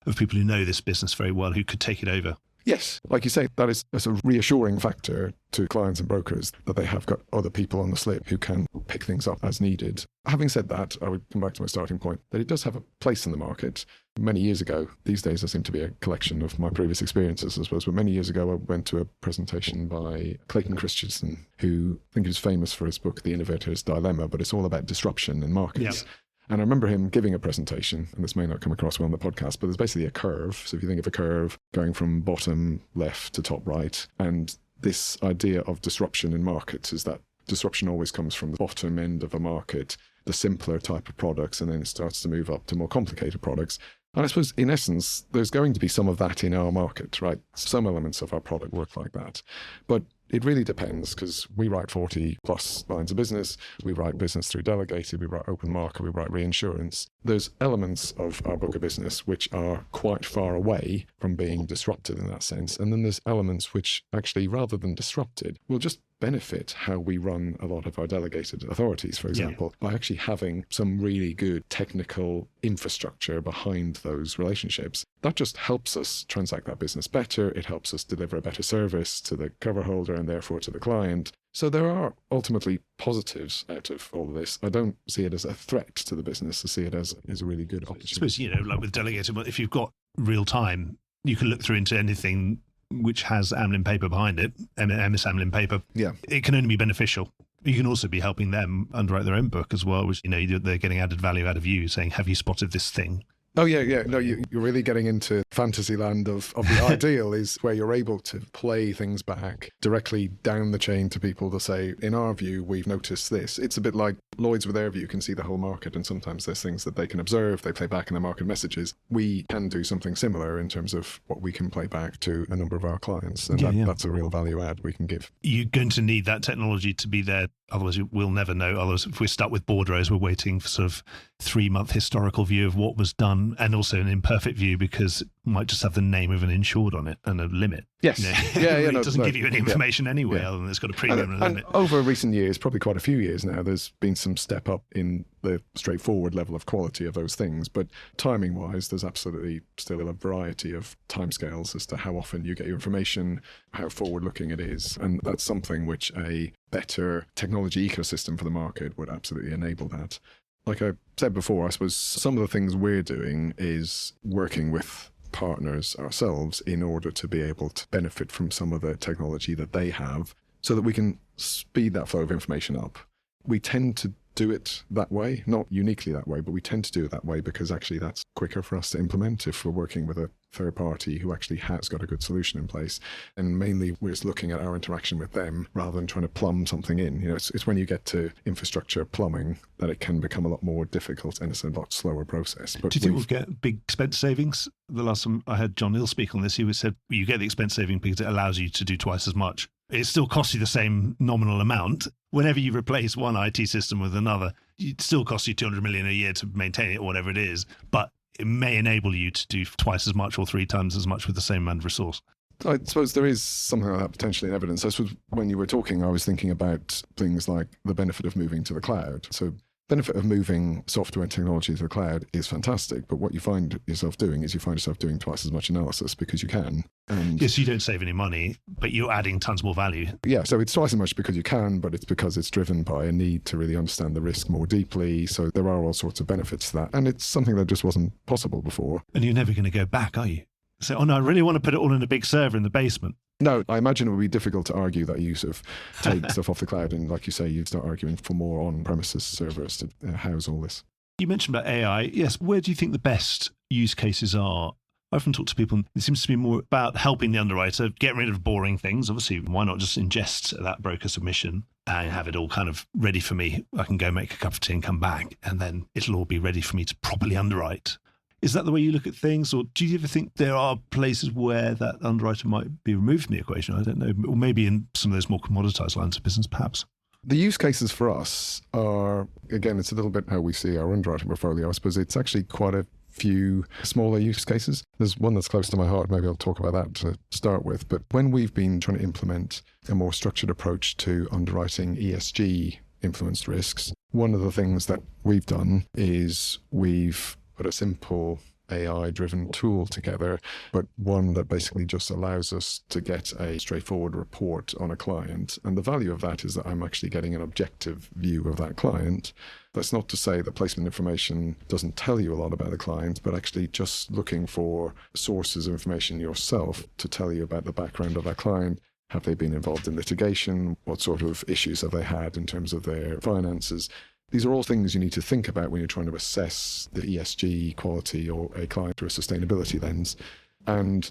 Speaker 1: of people who know this business very well who could take it over.
Speaker 2: Yes, like you say, that is a sort of reassuring factor to clients and brokers that they have got other people on the slip who can pick things up as needed. Having said that, I would come back to my starting point that it does have a place in the market. Many years ago, these days I seem to be a collection of my previous experiences, I suppose, but many years ago I went to a presentation by Clayton Christensen, who I think is famous for his book, The Innovator's Dilemma, but it's all about disruption in markets.
Speaker 1: Yeah.
Speaker 2: And I remember him giving a presentation, and this may not come across well on the podcast, but there's basically a curve. So if you think of a curve going from bottom left to top right, and this idea of disruption in markets is that disruption always comes from the bottom end of a market, the simpler type of products, and then it starts to move up to more complicated products. And I suppose, in essence, there's going to be some of that in our market, right? Some elements of our product work like that. But it really depends, because we write 40 plus lines of business. We write business through delegated. We write open market. We write reinsurance. There's elements of our book of business which are quite far away from being disrupted in that sense. And then there's elements which actually, rather than disrupted, will just benefit how we run a lot of our delegated authorities, for example, by actually having some really good technical infrastructure behind those relationships. That just helps us transact that business better. It helps us deliver a better service to the cover holder and therefore to the client. So there are ultimately positives out of all of this. I don't see it as a threat to the business. I see it as a really good opportunity.
Speaker 1: I suppose, like with delegated, if you've got real time, you can look through into anything which has Amlin paper behind it, MS Amlin paper.
Speaker 2: Yeah.
Speaker 1: It can only be beneficial. You can also be helping them underwrite their own book as well, which, they're getting added value out of you saying, have you spotted this thing?
Speaker 2: Oh, yeah. No, you're really getting into fantasy land of the ideal is where you're able to play things back directly down the chain to people to say, in our view, we've noticed this. It's a bit like Lloyd's with their view can see the whole market, and sometimes there's things that they can observe, they play back in their market messages. We can do something similar in terms of what we can play back to a number of our clients, and that's a real value add we can give.
Speaker 1: You're going to need that technology to be there, otherwise we'll never know. Otherwise, if we're stuck with bordereaux, we're waiting for sort of 3-month historical view of what was done, and also an imperfect view because it might just have the name of an insured on it and a limit.
Speaker 2: Yes.
Speaker 1: It doesn't give you any information anyway, other than it's got a premium and a limit.
Speaker 2: Over recent years, probably quite a few years now, there's been some step up in the straightforward level of quality of those things. But timing-wise, there's absolutely still a variety of timescales as to how often you get your information, how forward-looking it is. And that's something which a better technology ecosystem for the market would absolutely enable that. Like I said before, I suppose some of the things we're doing is working with partners ourselves in order to be able to benefit from some of the technology that they have so that we can speed that flow of information up. We tend to do it that way, not uniquely that way, but we tend to do it that way because actually that's quicker for us to implement if we're working with a third party who actually has got a good solution in place. And mainly we're just looking at our interaction with them rather than trying to plumb something in. It's when you get to infrastructure plumbing that it can become a lot more difficult and it's a lot slower process. But
Speaker 1: do you think we'll get big expense savings? The last time I had John Hill speak on this, he said you get the expense saving because it allows you to do twice as much. It still costs you the same nominal amount. Whenever you replace one IT system with another, it still costs you 200 million a year to maintain it or whatever it is. But it may enable you to do twice as much or 3 times as much with the same amount of resource.
Speaker 2: I suppose there is something like that potentially in evidence. I suppose when you were talking, I was thinking about things like the benefit of moving to the cloud. So benefit of moving software and technology to the cloud is fantastic, but what you find yourself doing is you find yourself doing twice as much analysis because you can. And
Speaker 1: yes, you don't save any money, but you're adding tons more value.
Speaker 2: Yeah, so it's twice as much because you can, but it's because it's driven by a need to really understand the risk more deeply. So there are all sorts of benefits to that. And it's something that just wasn't possible before.
Speaker 1: And you're never going to go back, are you? So, I really want to put it all in a big server in the basement.
Speaker 2: No, I imagine it would be difficult to argue that you sort of take stuff off the cloud and, like you say, you'd start arguing for more on-premises servers to house all this.
Speaker 1: You mentioned about AI. Yes, where do you think the best use cases are? I often talk to people, and it seems to be more about helping the underwriter get rid of boring things. Obviously, why not just ingest that broker submission and have it all kind of ready for me? I can go make a cup of tea and come back, and then it'll all be ready for me to properly underwrite. Is that the way you look at things? Or do you ever think there are places where that underwriter might be removed from the equation? I don't know. Or maybe in some of those more commoditized lines of business, perhaps.
Speaker 2: The use cases for us are, again, it's a little bit how we see our underwriting portfolio. I suppose it's actually quite a few smaller use cases. There's one that's close to my heart. Maybe I'll talk about that to start with. But when we've been trying to implement a more structured approach to underwriting ESG influenced risks, one of the things that we've done is we've put a simple AI-driven tool together, but one that basically just allows us to get a straightforward report on a client. And the value of that is that I'm actually getting an objective view of that client. That's not to say that placement information doesn't tell you a lot about the client, but actually just looking for sources of information yourself to tell you about the background of that client. Have they been involved in litigation? What sort of issues have they had in terms of their finances? These are all things you need to think about when you're trying to assess the ESG quality or a client through a sustainability lens. And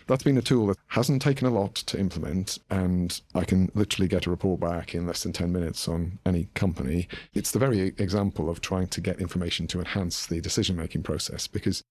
Speaker 2: that's been a tool that hasn't taken a lot to implement, and I can literally get a report back in less than 10 minutes on any company. It's the very example of trying to get information to enhance the decision-making process, because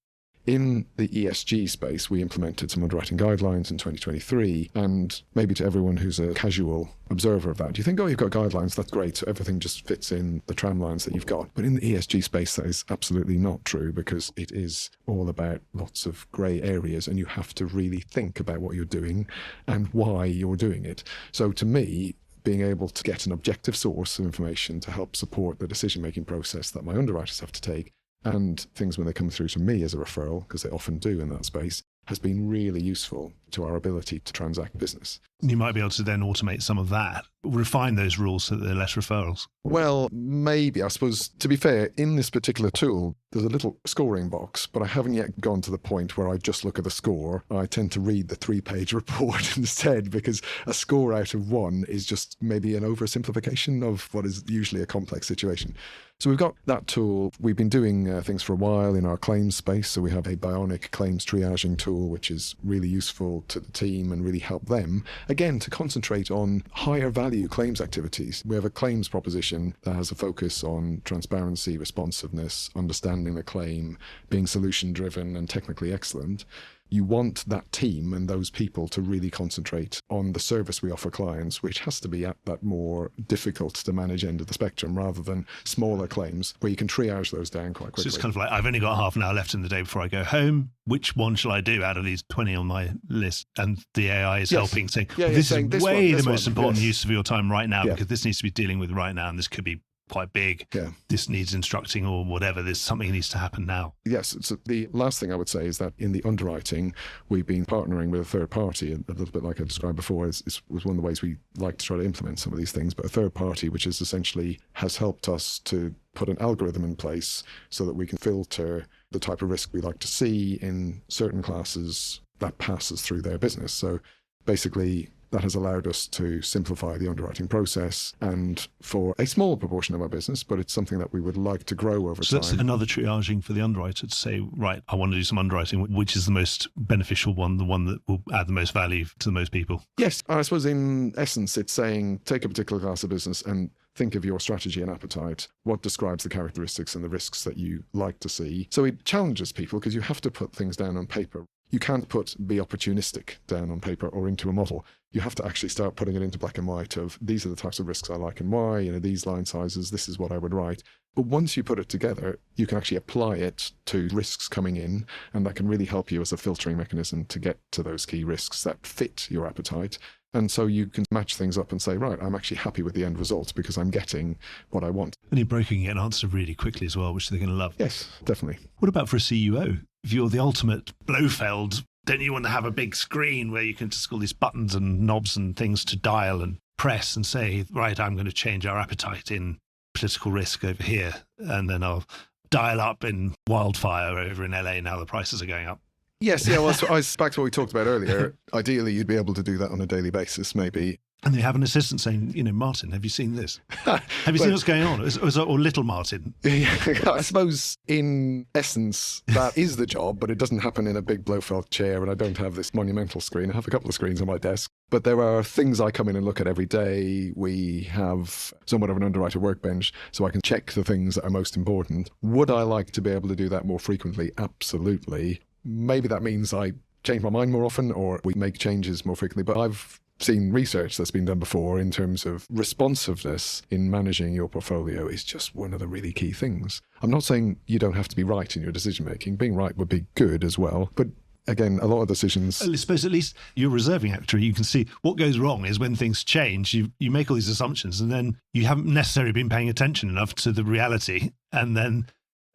Speaker 2: in the ESG space, we implemented some underwriting guidelines in 2023, and maybe to everyone who's a casual observer of that, you think, oh, you've got guidelines, that's great, so everything just fits in the tram lines that you've got. But in the ESG space, that is absolutely not true, because it is all about lots of grey areas, and you have to really think about what you're doing and why you're doing it. So to me, being able to get an objective source of information to help support the decision-making process that my underwriters have to take, and things when they come through to me as a referral, because they often do in that space, has been really useful. to our ability to transact business.
Speaker 1: You might be able to then automate some of that, refine those rules so that there are less referrals.
Speaker 2: Well, maybe. I suppose, to be fair, in this particular tool, there's a little scoring box, but I haven't yet gone to the point where I just look at the score. I tend to read the 3-page report instead, because a score out of 1 is just maybe an oversimplification of what is usually a complex situation. So we've got that tool. We've been doing things for a while in our claims space. So we have a bionic claims triaging tool, which is really useful to the team and really help them, again, to concentrate on higher value claims activities. We have a claims proposition that has a focus on transparency, responsiveness, understanding the claim, being solution driven and technically excellent. You want that team and those people to really concentrate on the service we offer clients, which has to be at that more difficult to manage end of the spectrum rather than smaller claims where you can triage those down quite quickly.
Speaker 1: So it's kind of like, I've only got half an hour left in the day before I go home. Which one shall I do out of these 20 on my list? And the AI is helping, saying, this is way the most important use of your time right now, because this needs to be dealing with right now, and this could be quite big. This needs instructing or whatever. There's something needs to happen now.
Speaker 2: Yes. So the last thing I would say is that in the underwriting, we've been partnering with a third party, a little bit like I described before, was one of the ways we like to try to implement some of these things, but a third party, which is essentially has helped us to put an algorithm in place so that we can filter the type of risk we like to see in certain classes that passes through their business. So basically, that has allowed us to simplify the underwriting process, and for a small proportion of our business, but it's something that we would like to grow over time.
Speaker 1: So that's another triaging for the underwriter to say, right, I want to do some underwriting. Which is the most beneficial one, the one that will add the most value to the most people?
Speaker 2: Yes, I suppose in essence, it's saying take a particular class of business and think of your strategy and appetite. What describes the characteristics and the risks that you like to see? So it challenges people because you have to put things down on paper. You can't be opportunistic down on paper or into a model. You have to actually start putting it into black and white of these are the types of risks I like and why, these line sizes, this is what I would write. But once you put it together, you can actually apply it to risks coming in, and that can really help you as a filtering mechanism to get to those key risks that fit your appetite. And so you can match things up and say, right, I'm actually happy with the end result because I'm getting what I want.
Speaker 1: And in Burke, you can get an answer really quickly as well, which they're going to love.
Speaker 2: Yes, definitely.
Speaker 1: What about for a CUO? If you're the ultimate Blofeld, don't you want to have a big screen where you can just all these buttons and knobs and things to dial and press and say, right, I'm going to change our appetite in political risk over here, and then I'll dial up in wildfire over in LA now the prices are going up?
Speaker 2: Yes, yeah, well, back to what we talked about earlier. Ideally, you'd be able to do that on a daily basis, maybe.
Speaker 1: And they have an assistant saying, Martin, have you seen this? Have you seen what's going on? Or little Martin?
Speaker 2: I suppose in essence, that is the job, but it doesn't happen in a big Blofeld chair, and I don't have this monumental screen. I have a couple of screens on my desk. But there are things I come in and look at every day. We have somewhat of an underwriter workbench, so I can check the things that are most important. Would I like to be able to do that more frequently? Absolutely. Maybe that means I change my mind more often or we make changes more frequently. But I've seen research that's been done before in terms of responsiveness in managing your portfolio is just one of the really key things. I'm not saying you don't have to be right in your decision making. Being right would be good as well. But again, a lot of decisions...
Speaker 1: I suppose at least you're a reserving actuary. You can see what goes wrong is when things change, you make all these assumptions and then you haven't necessarily been paying attention enough to the reality. And then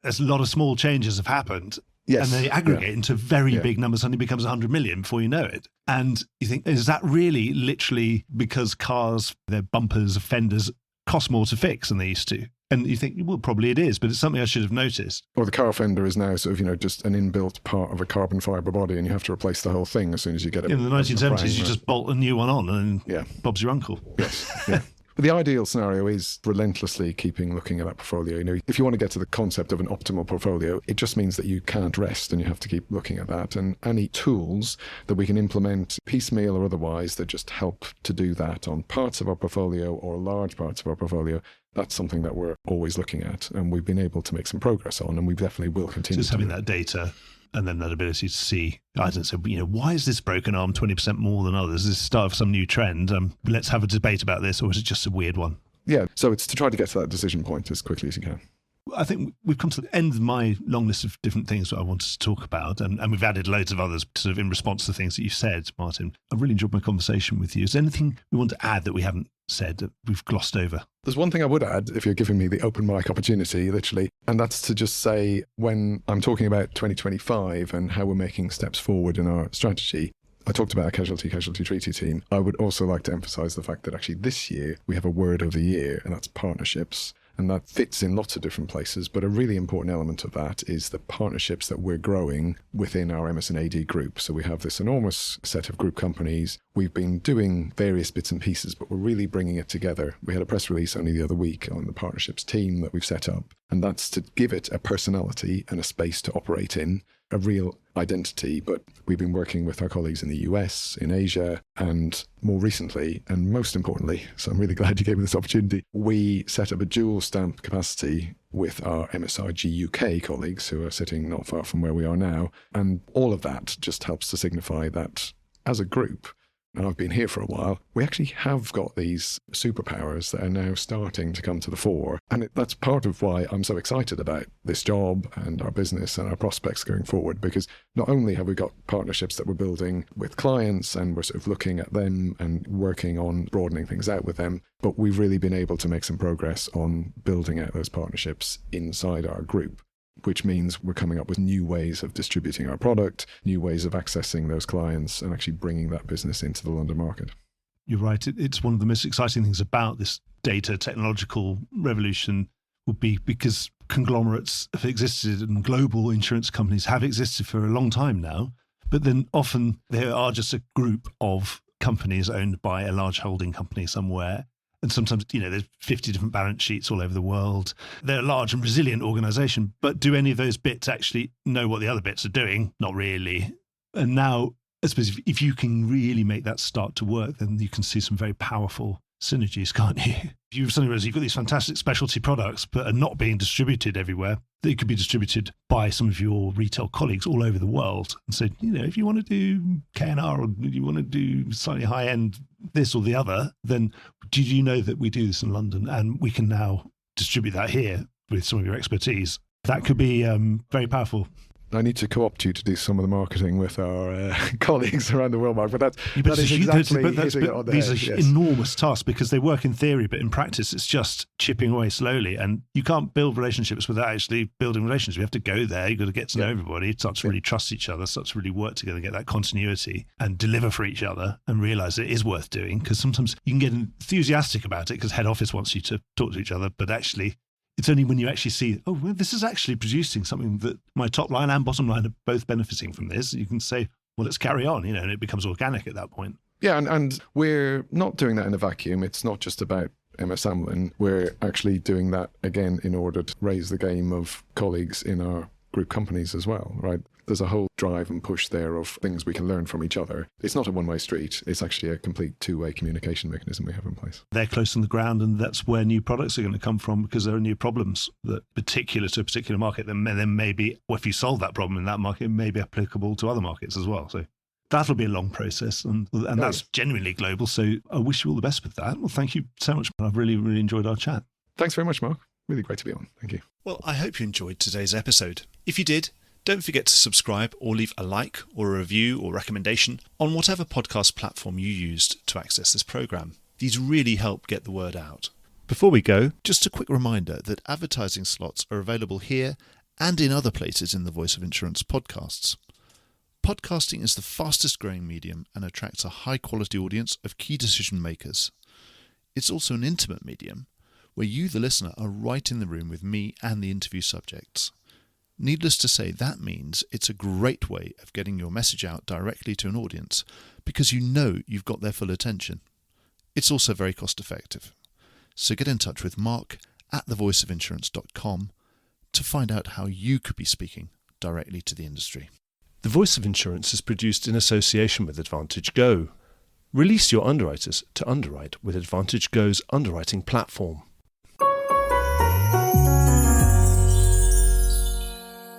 Speaker 1: a lot of small changes have happened.
Speaker 2: Yes.
Speaker 1: And they aggregate into very big numbers, suddenly becomes 100 million before you know it. And you think, is that really literally because cars, their bumpers, fenders cost more to fix than they used to? And you think, well, probably it is, but it's something I should have noticed.
Speaker 2: Or the car fender is now sort of, just an inbuilt part of a carbon fibre body and you have to replace the whole thing as soon as you get it.
Speaker 1: In the 1970s, you just bolt a new one on and Bob's your uncle.
Speaker 2: Yes, yeah. But the ideal scenario is relentlessly looking at that portfolio. If you want to get to the concept of an optimal portfolio, it just means that you can't rest and you have to keep looking at that. And any tools that we can implement, piecemeal or otherwise, that just help to do that on parts of our portfolio or large parts of our portfolio, that's something that we're always looking at. And we've been able to make some progress on, and we definitely will continue.
Speaker 1: Just having that data and then that ability to see, I don't know, why is this broken arm 20% more than others? Is this the start of some new trend? Let's have a debate about this, or is it just a weird one?
Speaker 2: Yeah, so it's to try to get to that decision point as quickly as you can.
Speaker 1: I think we've come to the end of my long list of different things that I wanted to talk about, and we've added loads of others sort of in response to things that you've said, Martin. I really enjoyed my conversation with you. Is there anything we want to add that we haven't said, that we've glossed over?
Speaker 2: There's one thing I would add, if you're giving me the open mic opportunity, literally, and that's to just say, when I'm talking about 2025 and how we're making steps forward in our strategy, I talked about a casualty treaty team. I would also like to emphasize the fact that actually this year we have a word of the year, and that's partnerships. And that fits in lots of different places. But a really important element of that is the partnerships that we're growing within our MS and AD group. So we have this enormous set of group companies. We've been doing various bits and pieces, but we're really bringing it together. We had a press release only the other week on the partnerships team that we've set up. And that's to give it a personality and a space to operate in, a real identity. But we've been working with our colleagues in the US, in Asia, and more recently, and most importantly, so I'm really glad you gave me this opportunity, we set up a dual stamp capacity with our MSRG UK colleagues who are sitting not far from where we are now. And all of that just helps to signify that as a group, and I've been here for a while, we actually have got these superpowers that are now starting to come to the fore. And that's part of why I'm so excited about this job and our business and our prospects going forward, because not only have we got partnerships that we're building with clients and we're sort of looking at them and working on broadening things out with them, but we've really been able to make some progress on building out those partnerships inside our group, which means we're coming up with new ways of distributing our product, new ways of accessing those clients and actually bringing that business into the London market.
Speaker 1: You're right. It's one of the most exciting things about this data technological revolution would be because conglomerates have existed and global insurance companies have existed for a long time now, but then often they are just a group of companies owned by a large holding company somewhere. And sometimes, there's 50 different balance sheets all over the world. They're a large and resilient organization, but do any of those bits actually know what the other bits are doing? Not really. And now, I suppose if you can really make that start to work, then you can see some very powerful synergies, can't you? If you've got these fantastic specialty products, but are not being distributed everywhere, they could be distributed by some of your retail colleagues all over the world. And so, if you want to do K&R or you want to do slightly high-end this or the other, then did you know that we do this in London and we can now distribute that here with some of your expertise? That could be very powerful.
Speaker 2: I need to co-opt you to do some of the marketing with our colleagues around the world, Mark. But these
Speaker 1: are enormous tasks because they work in theory, but in practice, it's just chipping away slowly. And you can't build relationships without actually building relationships. You have to go there. You've got to get to know everybody, start to really trust each other, start to really work together, get that continuity and deliver for each other and realize it is worth doing. Because sometimes you can get enthusiastic about it because head office wants you to talk to each other, but actually it's only when you actually see, oh, well, this is actually producing something that my top line and bottom line are both benefiting from this. You can say, well, let's carry on, and it becomes organic at that point.
Speaker 2: Yeah, and we're not doing that in a vacuum. It's not just about MS Amlin. We're actually doing that, again, in order to raise the game of colleagues in our group companies as well, right? There's a whole drive and push there of things we can learn from each other. It's not a one-way street. It's actually a complete two-way communication mechanism we have in place.
Speaker 1: They're close on the ground, and that's where new products are going to come from because there are new problems that particular to a particular market. Then maybe, or if you solve that problem in that market, it may be applicable to other markets as well. So that'll be a long process, and that's genuinely global. So I wish you all the best with that. Well, thank you so much. I've really, really enjoyed our chat.
Speaker 2: Thanks very much, Mark. Really great to be on. Thank you.
Speaker 3: Well, I hope you enjoyed today's episode. If you did, don't forget to subscribe or leave a like or a review or recommendation on whatever podcast platform you used to access this programme. These really help get the word out. Before we go, just a quick reminder that advertising slots are available here and in other places in the Voice of Insurance podcasts. Podcasting is the fastest growing medium and attracts a high quality audience of key decision makers. It's also an intimate medium where you, the listener, are right in the room with me and the interview subjects. Needless to say, that means it's a great way of getting your message out directly to an audience because you know you've got their full attention. It's also very cost effective. So get in touch with Mark at thevoiceofinsurance.com to find out how you could be speaking directly to the industry.
Speaker 1: The Voice of Insurance is produced in association with Advantage Go. Release your underwriters to underwrite with Advantage Go's underwriting platform.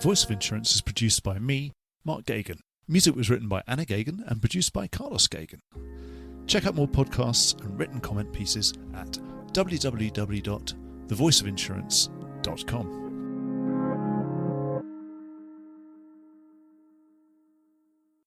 Speaker 3: Voice of Insurance is produced by me, Mark Gagan. Music was written by Anna Gagan and produced by Carlos Gagan. Check out more podcasts and written comment pieces at www.thevoiceofinsurance.com.